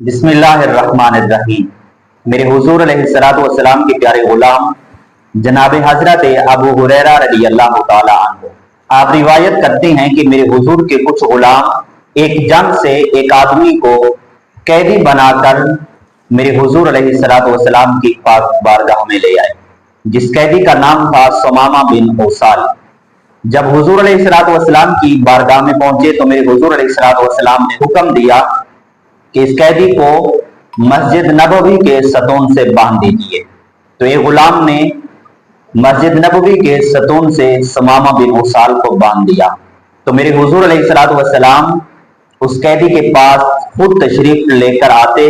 बिस्मिल्लाहिर्रहमानिर्रहीम। मेरे हुजूर अलैहिस्सलातु वस्सलाम के प्यारे गुलाम जनाब हजरत अबू हुरैरा रज़ी अल्लाह तआला अन्हु आप रिवायत करते हैं कि मेरे हुजूर के कुछ गुलाम एक जंग से एक आदमी को कैदी बनाकर मेरे हुजूर अलैहिस्सलातु वस्सलाम की पाक बारगाह में ले आए, जिस कैदी का नाम था सुमामा बिन उसाल। जब हुजूर अलैहिस्सलातु वस्सलाम की बारगाह में पहुंचे तो मेरे हुजूर अलैहिस्सलातु वस्सलाम ने हुक्म दिया कि इस कैदी को मस्जिद नबवी के सतून से बांध दीजिए। तो ये गुलाम ने मस्जिद नबवी के सतून से सुमामा बिन उसाल को बांध दिया। तो मेरे हुजूर अलैहिस्सलातु वस्सलाम उस कैदी के पास खुद तशरीफ लेकर आते,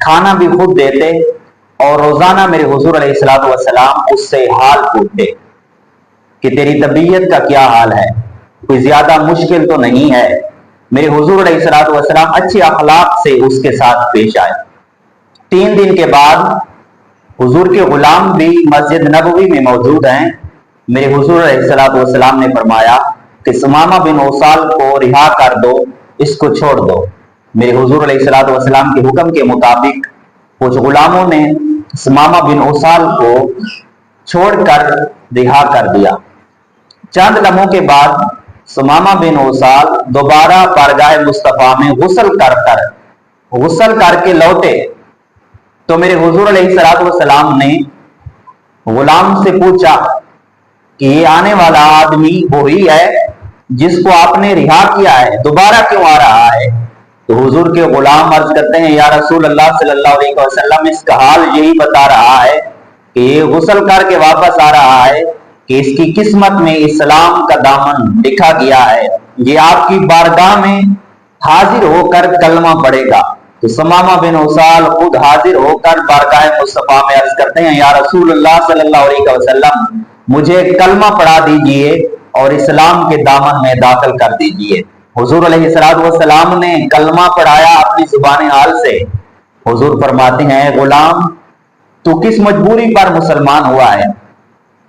खाना भी खुद देते और रोजाना मेरे हुजूर अलैहिस्सलातु वस्सलाम उससे हाल पूछते कि तेरी तबीयत का क्या हाल है, कोई ज्यादा मुश्किल तो नहीं है। मेरे हुजूर अलैहिस्सलातु वस्सलाम अच्छे अखलाक से उसके साथ पेश आए। 3 दिन के बाद हुजूर के गुलाम भी मस्जिद नबवी में मौजूद हैं। मेरे हुजूर अलैहिस्सलातु वस्सलाम ने फरमाया कि सुमामा बिन उसाल को रिहा कर दो, इसको छोड़ दो। मेरे हुजूर अलैहिस्सलातु वस्सलाम के हुक्म के मुताबिक कुछ गुलामों ने सुमामा बिन उसाल को छोड़कर रिहा कर दिया। चंद लम्हों के बाद सुमामा बिन उसाल दोबारा बारगाह मुस्तफा में गुस्ल करके लौटे। तो मेरे हुजूर अलैहिस्सलातु वस्सलाम ने गुलाम से पूछा कि ये आने वाला आदमी वही है जिसको आपने रिहा किया है, दोबारा क्यों आ रहा है? तो हुजूर के गुलाम अर्ज करते हैं, या रसूल अल्लाह सल्लल्लाहु अलैहि वसल्लम, इसका हाल यही बता रहा है कि ये गुस्ल करके वापस आ रहा है कि इसकी किस्मत में इस्लाम का दामन लिखा गया है, ये आपकी बारगाह में हाजिर होकर कलमा पढ़ेगा। तो सुमामा बिन उसाल खुद हाजिर होकर बारगाह मुस्तफा में अर्ज करते हैं, या रसूल अल्लाह सल्लल्लाहु अलैहि वसल्लम, मुझे कलमा पढ़ा दीजिए और इस्लाम के दामन में दाखिल कर दीजिए। हुजूर अलैहिस्सलातु वस्सलाम ने कलमा पढ़ाया अपनी जुबान हाल से। हुजूर फरमाते हैं, गुलाम तू किस मजबूरी पर मुसलमान हुआ है,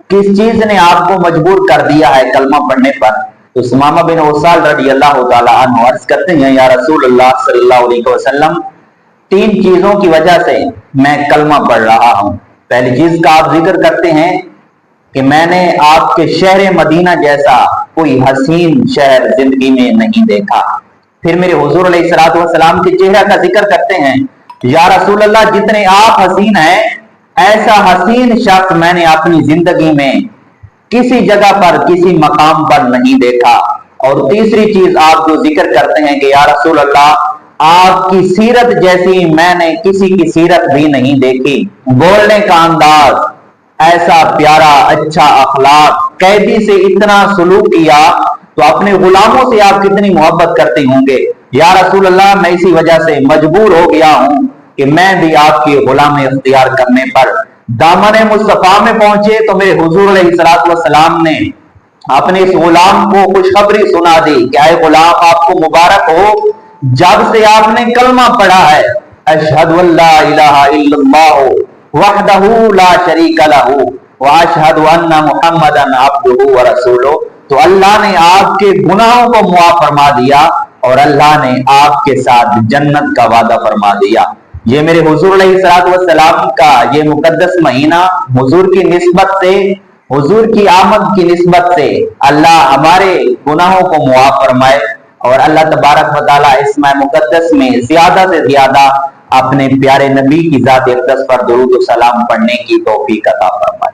किस चीज ने आपको मजबूर कर दिया है कलमा पढ़ने पर? तो सुमामा बिन उसाल रज़ी अल्लाह तआला अन्हु अर्ज करते हैं, या रसूल अल्लाह सल्लल्लाहु अलैहि वसल्लम, 3 चीजों की वजह से मैं कलमा पढ़ रहा हूं। पहली चीज का आप जिक्र करते हैं कि मैंने आपके शहर मदीना जैसा कोई हसीन शहर जिंदगी में नहीं देखा। फिर मेरे हुजूर अलैहिस्सलातु वस्सलाम के चेहरा का जिक्र करते हैं, या रसूल अल्लाह, जितने आप हसीन हैं ऐसा हसीन शख्स मैंने अपनी जिंदगी में किसी जगह पर किसी मकाम पर नहीं देखा। और तीसरी चीज आप जो जिक्र करते हैं कि या रसूल अल्लाह, आपकी सीरत जैसी मैंने किसी की सीरत भी नहीं देखी। बोलने का अंदाज ऐसा प्यारा, अच्छा अखलाक, कैदी से इतना सलूक किया, तो अपने गुलामों से आप कितनी मोहब्बत करते होंगे। या रसूल अल्लाह, मैं इसी वजह से मजबूर हो गया हूं कि मैं भी आपकी गुलामी इख्तियार करने पर दामन मुस्तफा में पहुंचे। तो मेरे हुजूर अलैहिस्सलातु वस्सलाम ने अपने इस गुलाम को खुशखबरी सुना दी, क्या है गुलाम, आपको मुबारक हो, जब से आपने कलमा पढ़ा है, अशहदु अल्ला इलाहा इल्लल्लाह वहदहू ला शरीका लहू व अशहदु अन्ना मुहम्मदन अब्दुहू व रसूलुहू। तो अल्लाह ने आपके गुनाहों को मुआफ फरमा दिया और अल्लाह ने आपके साथ जन्नत का वादा फरमा दिया। ये मेरे हुजूर अलैहिस्सलातु वस्सलाम का ये मुकद्दस महीना, हुजूर की निस्बत से, हुजूर की आमद की निस्बत से अल्लाह हमारे गुनाहों को मुआफ फरमाए और अल्लाह तबारक व तआला इस माह मुकद्दस में ज्यादा से ज्यादा अपने प्यारे नबी की जात अक़दस पर दुरूद व सलाम पढ़ने की तौफीक अता फरमाए।